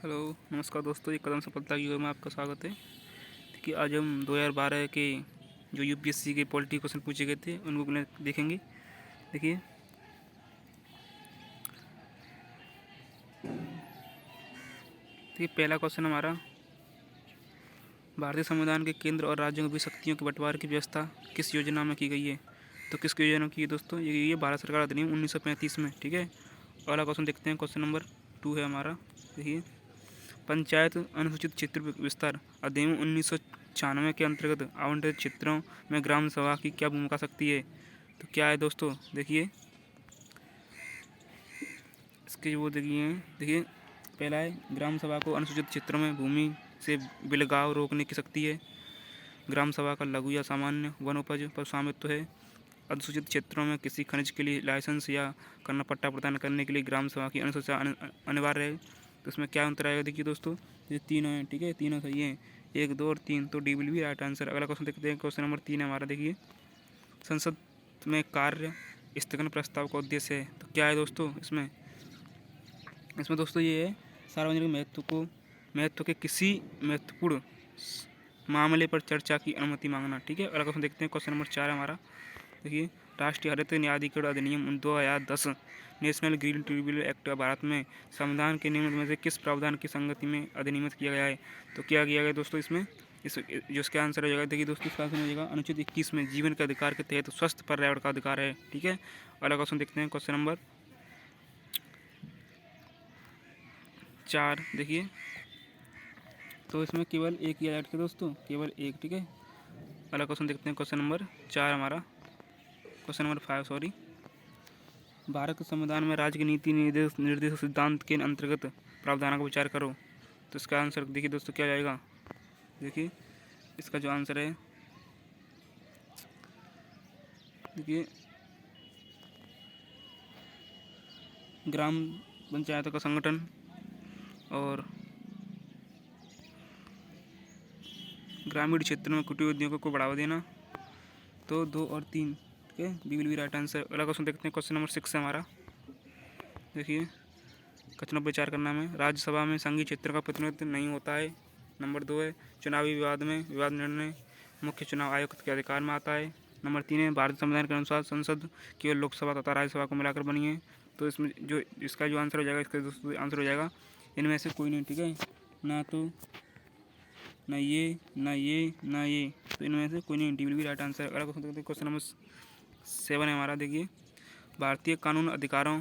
Hello, नमस्कार दोस्तों। एक कदम सफलता की ओर में आपका स्वागत है। देखिए, आज हम 2012 के जो यूपीएससी के पॉलिटी क्वेश्चन पूछे गए थे उनको देखेंगे। देखिए, पहला क्वेश्चन हमारा, भारतीय संविधान के केंद्र और राज्यों के बीच शक्तियों के बंटवारे की व्यवस्था किस योजना में की गई है? तो किस योजना में की है दोस्तों? ये भारत सरकार अधिनियम 1935 में। ठीक है, अगला क्वेश्चन देखते हैं। क्वेश्चन नंबर 2 है हमारा। देखिए, पंचायत अनुसूचित क्षेत्र विस्तार अधिनियम 1996 के अंतर्गत आवंटित क्षेत्रों में ग्राम सभा की क्या भूमिका सकती है? तो क्या है दोस्तों? देखिए, इसके वो देखिए, पहला है, ग्राम सभा को अनुसूचित क्षेत्रों में भूमि से बिलगाव रोकने की शक्ति है। ग्राम सभा का लघु या सामान्य वन उपज पर स्वामित्व है। अनुसूचित क्षेत्रों में किसी खनिज के लिए लाइसेंस या करना पट्टा प्रदान करने के लिए ग्राम सभा की अनुशंसा अनिवार्य है। तो इसमें क्या अंतर आएगा? देखिए दोस्तों, ये तीनों हैं। ठीक है, तीनों सही हैं, 1, 2 और 3। तो D will be right answer. अगला क्वेश्चन देखते हैं। क्वेश्चन नंबर 3 है हमारा। देखिए, संसद में कार्य स्थगन प्रस्ताव का उद्देश्य है। तो क्या है दोस्तों? इसमें दोस्तों ये है, सार्वजनिक महत्व के किसी महत्वपूर्ण मामले पर चर्चा की अनुमति मांगना। ठीक है, अगला क्वेश्चन देखते हैं। क्वेश्चन नंबर 4 है हमारा। देखिए, राष्ट्रीय हरित न्यायाधिकरण अधिनियम 2010 national green tribunal act Bharat में संविधान के नियम में से किस प्रावधान की संगति में अधिनियमित किया गया है? तो क्या किया गया दोस्तों इसमें? जो इसका आंसर हो जाएगा, देखिए दोस्तों, इसका आंसर हो जाएगा अनुच्छेद 21 में जीवन के अधिकार के तहत स्वस्थ पर्यावरण का अधिकार है। ठीक है, अगला क्वेश्चन देखते हैं। Question number 4। देखिए, तो इसमें केवल एक ही ऐड किया दोस्तों, केवल एक। ठीक है, अगला क्वेश्चन देखते हैं। क्वेश्चन नंबर 4 हमारा। Question number 5, sorry. भारत के संविधान में राज्य की नीति निर्देश सिद्धांत के अंतर्गत प्रावधानों का विचार करो। तो इसका आंसर देखिए दोस्तों क्या जाएगा? देखिए, इसका जो आंसर है, देखिए, ग्राम पंचायतों का संगठन और ग्रामीण क्षेत्रों में कुटीर उद्योगों को बढ़ावा देना। तो 2 और 3। ठीक है, B will be right answer. अगला क्वेश्चन देखते हैं। क्वेश्चन नंबर 6 है हमारा। देखिए, कथनों पर विचार करना में राज्यसभा में संघीय क्षेत्र का प्रतिनिधित्व नहीं होता है। नंबर 2 है, चुनावी विवाद में विवाद निर्णय मुख्य चुनाव आयुक्त के अधिकार में आता है। नंबर 3 है, भारतीय संविधान के अनुसार संसद केवल लोकसभा तथा राज्यसभा को मिलाकर बनी है। तो इसमें जो इसका जो आंसर हो जाएगा, इसका दोस्तों आंसर हो जाएगा इनमें से कोई नहीं। ठीक है, ना तो ना ये, ना ये, ना ये, तो इनमें से कोई नहीं। D will be right answer. अगला क्वेश्चन नंबर 7 है हमारा। देखिए, भारतीय कानून अधिकारों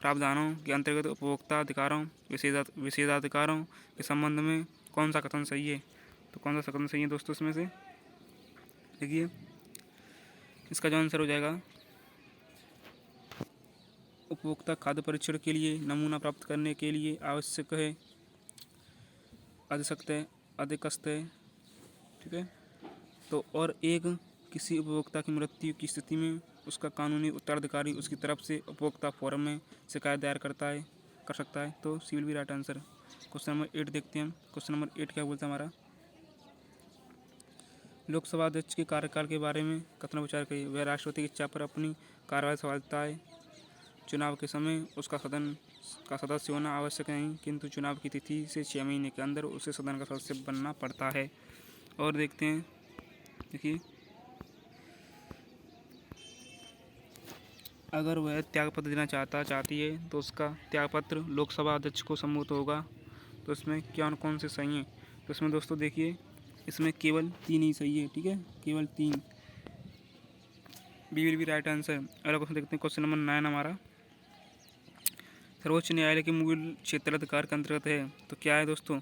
प्रावधानों के अंतर्गत उपभोक्ता अधिकारों विशेषाधिकारों के संबंध में कौन सा कथन सही है? तो कौन सा कथन सही है दोस्तों इसमें से? देखिए, इसका जो आंसर हो जाएगा, उपभोक्ता खाद्य परीक्षण के लिए नमूना प्राप्त करने के लिए आवश्यक है, अधिकस्त है। ठीक है, तो और एक, किसी उपभोक्ता की मृत्यु की स्थिति में उसका कानूनी उत्तराधिकारी उसकी तरफ से उपभोक्ता फोरम में शिकायत दायर कर सकता है। तो C will be right answer. Question number 8 देखते हैं हम। क्वेश्चन नंबर 8 क्या बोलता है हमारा? लोकसभा अध्यक्ष के कार्यकाल के बारे में कथन विचार करिए। वह राष्ट्रपति की इच्छा पर अपनी कार्यवाही संभालता है। चुनाव के समय उसका सदन का सदस्य होना आवश्यक नहीं, किंतु चुनाव की तिथि से 6 महीने के अंदर उसे सदन का सदस्य बनना पड़ता है। और देखते हैं, देखिए, अगर वह त्यागपत्र देना चाहती है तो उसका त्यागपत्र लोकसभा अध्यक्ष को सम्मत होगा। तो इसमें क्या कौन से सही हैं? तो इसमें दोस्तों देखिए, इसमें केवल 3 ही सही है। ठीक है, केवल 3। B will be right answer. अगला क्वेश्चन देखते हैं। क्वेश्चन नंबर 9 हमारा। सर्वोच्च न्यायालय के मूल क्षेत्राधिकार के अंतर्गत है। तो क्या है दोस्तों?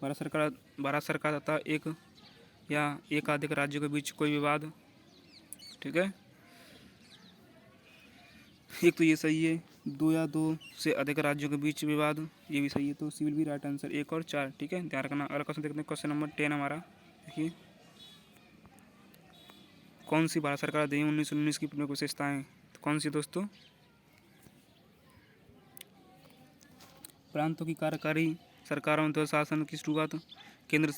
भारत सरकार तथा एक या एकाधिक राज्यों के बीच कोई विवाद। ठीक है, एक तो ये सही है, 2 या 2 से अधिक राज्यों के बीच विवाद, ये भी सही है। तो C will be right answer, 1 और 4। ठीक है, ध्यान रखना। अगला क्वेश्चन देखते हैं। क्वेश्चन नंबर 10 हमारा। देखिए, कौन सी भारत सरकार अधिनियम 1919 की प्रमुख विशेषताएं? तो कौन सी दोस्तों? प्रांतों की कार्यकारी सरकारों द्वारा शासन की शुरुआत, केंद्र।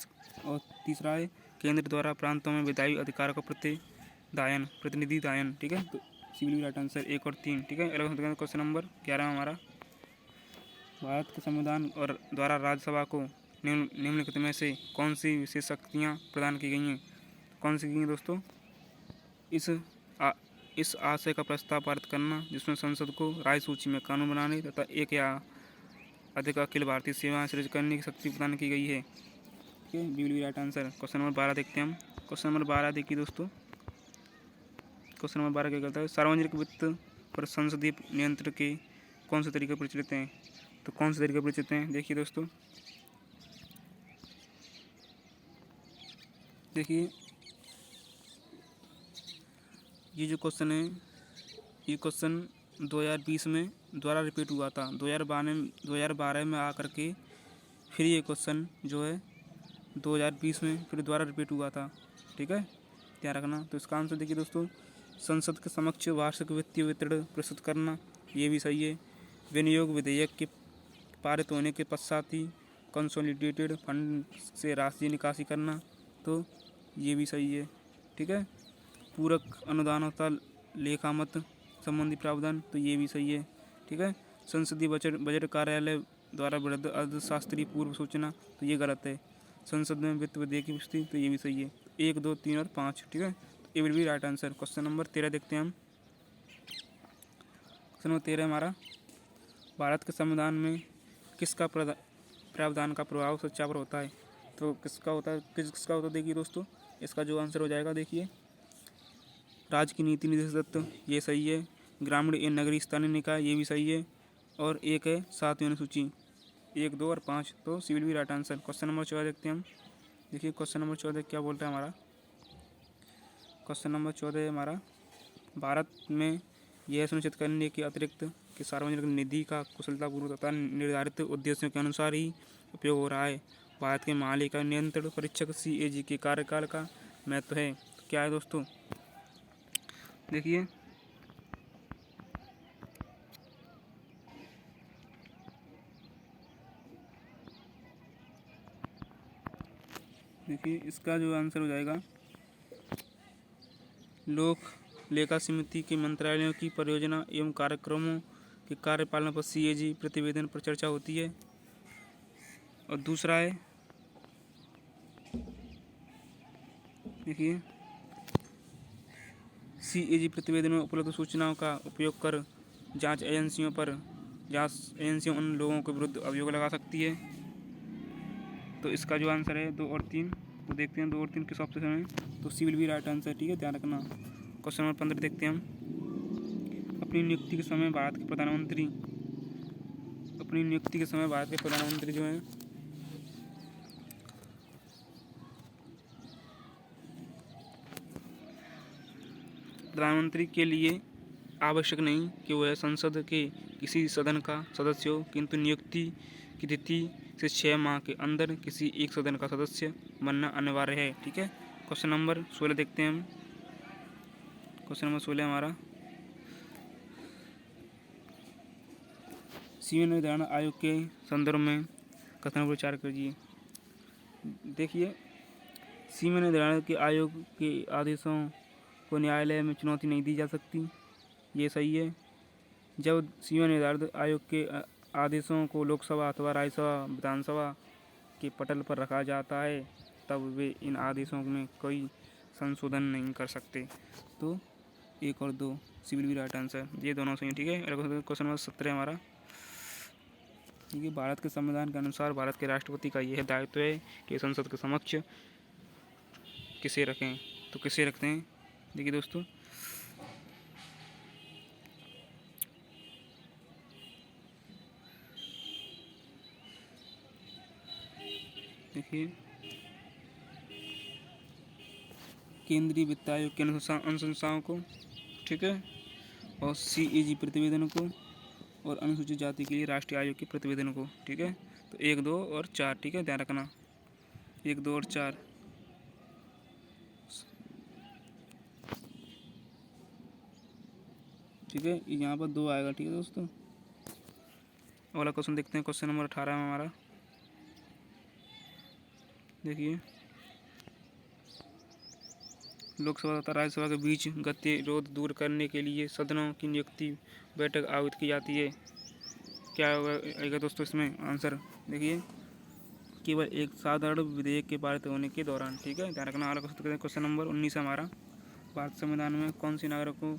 और तीसरा है, केंद्र द्वारा प्रांतों में विधायी अधिकारों का प्रतिनिधि दायन। ठीक है, तो C will be right answer, 1 और 3। ठीक है, अगला क्वेश्चन नंबर 11 हमारा। भारत के संविधान और द्वारा राज्यसभा को निम्नलिखित में से कौन सी विशेष शक्तियाँ प्रदान की गई हैं? कौन सी की गई दोस्तों? इस आशय का प्रस्ताव पारित करना जिसमें संसद को राज्य सूची में कानून बनाने तथा एक या अधिक अखिल भारतीय सेवाएं सृजित करने की शक्ति प्रदान की गई है। ठीक है, B will be right answer. Question number 12 देखते हैं हम। क्वेश्चन नंबर 12 देखिए दोस्तों। क्वेश्चन नंबर 12 क्या कहता है? सार्वजनिक वित्त पर संसदीय नियंत्रण के कौन से तरीके प्रचलित हैं? तो कौन से तरीके प्रचलित हैं? देखिए दोस्तों, देखिए ये जो क्वेश्चन है, ये क्वेश्चन 2020 में दोबारा रिपीट हुआ था। 2012 में आकर के फिर ये क्वेश्चन जो है 2020 में फिर दोबारा रिपीट हुआ था। ठीक है, ध्यान रखना। तो इसका आंसर देखिए दोस्तों, संसद के समक्ष वार्षिक वित्तीय विवरण प्रस्तुत करना, ये भी सही है। विनियोग विधेयक के पारित होने के पश्चात ही कंसोलिडेटेड फंड से राशि निकासी करना, तो ये भी सही है। ठीक है, पूरक अनुदान तथा लेखा मत संबंधी प्रावधान, तो ये भी सही है। ठीक है, संसदीय बजट कार्यालय द्वारा वृहद अर्थशास्त्रीय पूर्व सूचना, तो ये गलत है। संसद में वित्त विधेयक की पुष्टि, तो ये भी सही है। 1, 2, 3 और 5, ठीक है, तो ये will be right answer. Question number 13 देखते हैं हम। क्वेश्चन नंबर 13 हमारा, भारत के संविधान में किसका प्रावधान का प्रभाव शिक्षा पर होता है? तो किसका होता है देखिए दोस्तों, इसका जो आंसर हो जाएगा, देखिए राज्य की नीति निर्देशक, ये सही है। ग्रामीण एवं नगरीय स्थानीय निकाय, ये भी सही है। और एक है 7वीं अनुसूची, 1, 2 और 5, तो C will be right answer. Question number 14 देखते हैं हम। देखिए क्वेश्चन नंबर 14 क्या बोलता है हमारा। क्वेश्चन नंबर 14 है हमारा, भारत में यह सुनिश्चित करने के अतिरिक्त कि सार्वजनिक निधि का कुशलतापूर्वक तथा निर्धारित उद्देश्यों के अनुसार ही उपयोग हो रहा है, भारत के महालेखा नियंत्रण परीक्षक CAG के कार्यकाल का महत्व है। तो क्या है दोस्तों? देखिए इसका जो आंसर हो जाएगा, लोक लेखा समिति के मंत्रालयों की परियोजना एवं कार्यक्रमों के कार्यपालन पर CAG प्रतिवेदन पर चर्चा होती है। और दूसरा है, देखिए CAG प्रतिवेदन में उपलब्ध सूचनाओं का उपयोग कर जांच एजेंसियों उन लोगों के विरुद्ध अभियोग लगा सकती है। तो इसका जो आंसर है 2 और 3, तो देखते हैं 2 और 3 किस ऑप्शन में, तो C will be right answer. ठीक है, ध्यान रखना। क्वेश्चन नंबर 15 देखते हैं हम। अपनी नियुक्ति के समय भारत के प्रधानमंत्री जो हैं प्रधानमंत्री के लिए आवश्यक नहीं कि वह संसद के किसी सदन का सदस्य हो, किंतु नियुक्ति की तिथि से 6 माह के अंदर किसी एक सदन का सदस्य बनना अनिवार्य है। ठीक है, क्वेश्चन नंबर 16 देखते हैं हम। क्वेश्चन नंबर 16 हमारा, सीमा निर्धारण आयोग के संदर्भ में कथन पर विचार कीजिए। देखिए, सीमा निर्धारण के आयोग के आदेशों को न्यायालय में चुनौती नहीं दी जा सकती, ये सही है। जब सीमा निर्धारित आयोग के आदेशों को लोकसभा अथवा राज्यसभा विधानसभा के पटल पर रखा जाता है, तब वे इन आदेशों में कोई संशोधन नहीं कर सकते। तो 1 और 2 सी विल बी राइट आंसर, ये दोनों सही। ठीक है, क्वेश्चन नंबर 17 हमारा, ठीक है, भारत के संविधान के अनुसार भारत के राष्ट्रपति का यह दायित्व है कि संसद के समक्ष किसे रखें, तो किसे रखते हैं? देखिए दोस्तों, देखिए केंद्रीय वित्त आयोग के अनुशंसाओं को, ठीक है, और CAG प्रतिवेदन को, और अनुसूचित जाति के लिए राष्ट्रीय आयोग के प्रतिवेदन को। ठीक है, तो 1, 2 और 4, ठीक है, ध्यान रखना, 1, 2 और 4। ठीक है, यहाँ पर 2 आएगा। ठीक है दोस्तों, अगला क्वेश्चन देखते हैं। क्वेश्चन नंबर 18 में हमारा, देखिए लोकसभा तथा राज्यसभा के बीच गतिरोध दूर करने के लिए सदनों की नियुक्ति बैठक आयोजित की जाती है। क्या आएगा दोस्तों इसमें आंसर? देखिए, केवल एक साधारण विधेयक के पारित होने के दौरान। ठीक है, ध्यान रखना। क्वेश्चन नंबर 19 है हमारा। भारत संविधान में कौन सी नागरिकों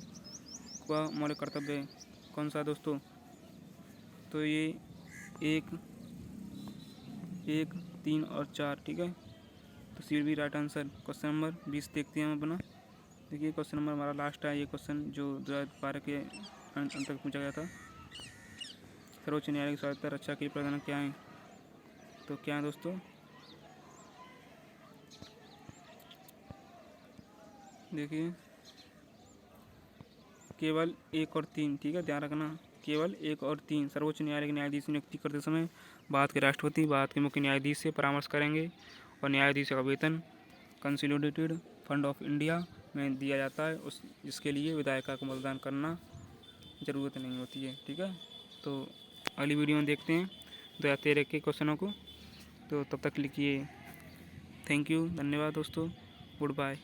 का मौलिक कर्तव्य है? कौन सा दोस्तों? तो ये 1, 3 और 4। ठीक है, तो C will be right answer. Question number 20 देखते हैं हम अपना। देखिए, क्वेश्चन नंबर हमारा लास्ट है ये क्वेश्चन, जो 2012 के अंत तक पूछा गया था। सर्वोच्च न्यायालय की स्वायत्तता रक्षा के प्रधान क्या है? तो क्या है दोस्तों? देखिए, केवल 1 और 3। ठीक है, ध्यान रखना, केवल 1 और 3। सर्वोच्च न्यायालय के न्यायाधीश नियुक्ति करते समय भारत के राष्ट्रपति, भारत के मुख्य न्यायाधीश से परामर्श करेंगे, और न्यायाधीश का वेतन कंसोलिडेटेड फंड ऑफ इंडिया में दिया जाता है, उस जिसके लिए विधायिका को मतदान करना ज़रूरत नहीं होती है। ठीक है, तो अगली वीडियो में देखते हैं 2013 के क्वेश्चनों को। तो तब तक लिखिए। थैंक यू, धन्यवाद दोस्तों, गुड बाय।